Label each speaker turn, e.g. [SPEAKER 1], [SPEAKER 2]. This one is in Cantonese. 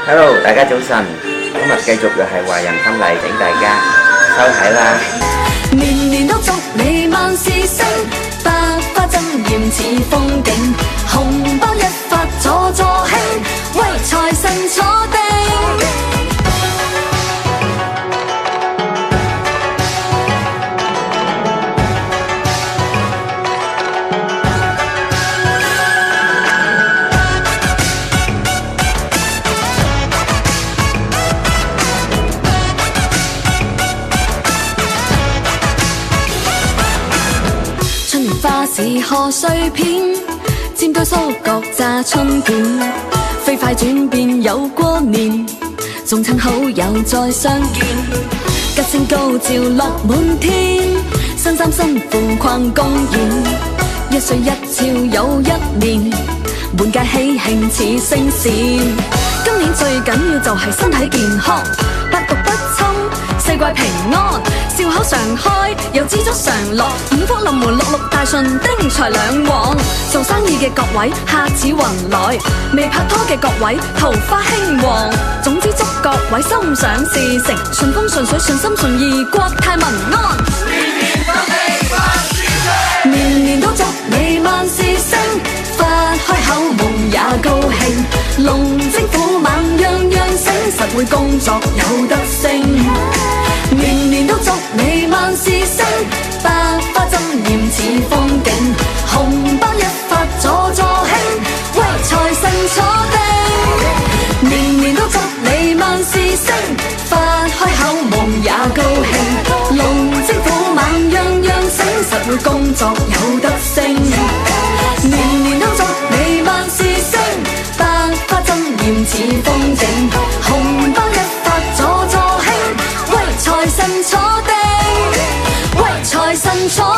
[SPEAKER 1] Hello，大家早晨，今日繼續又係華人婚禮，請大家收睇啦。
[SPEAKER 2] 年年都祝你萬事勝，百花爭艷似風景，紅包一發座座興，為財神坐定。花市賀歲片，尖堆疏角炸春卷，飛快轉變有過年，仲親好友再相見，吉星高照落滿天，新衫新褲逛公園，一歲一朝又一年，滿街喜慶似星閃。今年最緊要就係身體健康，百毒不侵，四季平安，笑口常開，又知足常樂，五福臨門，六六大順，丁財兩旺。做生意嘅各位客似雲來，未拍拖嘅各位桃花興旺。總之祝各位心想事成，順風順水，順心順意，國泰民安。年年都祝你萬事勝，發開口夢也高興，龍精虎猛樣樣醒，實會工作有得升。年年都祝你萬事勝，百花爭艷似風景，紅包一發座座興，為財神坐定。年年都祝你萬事勝，發開口夢也高興，龍精虎猛樣樣醒，實會工作有得升。年年都祝你萬事勝，百花爭艷似風景，紅包一發座座興，為財神坐定，為財神坐定。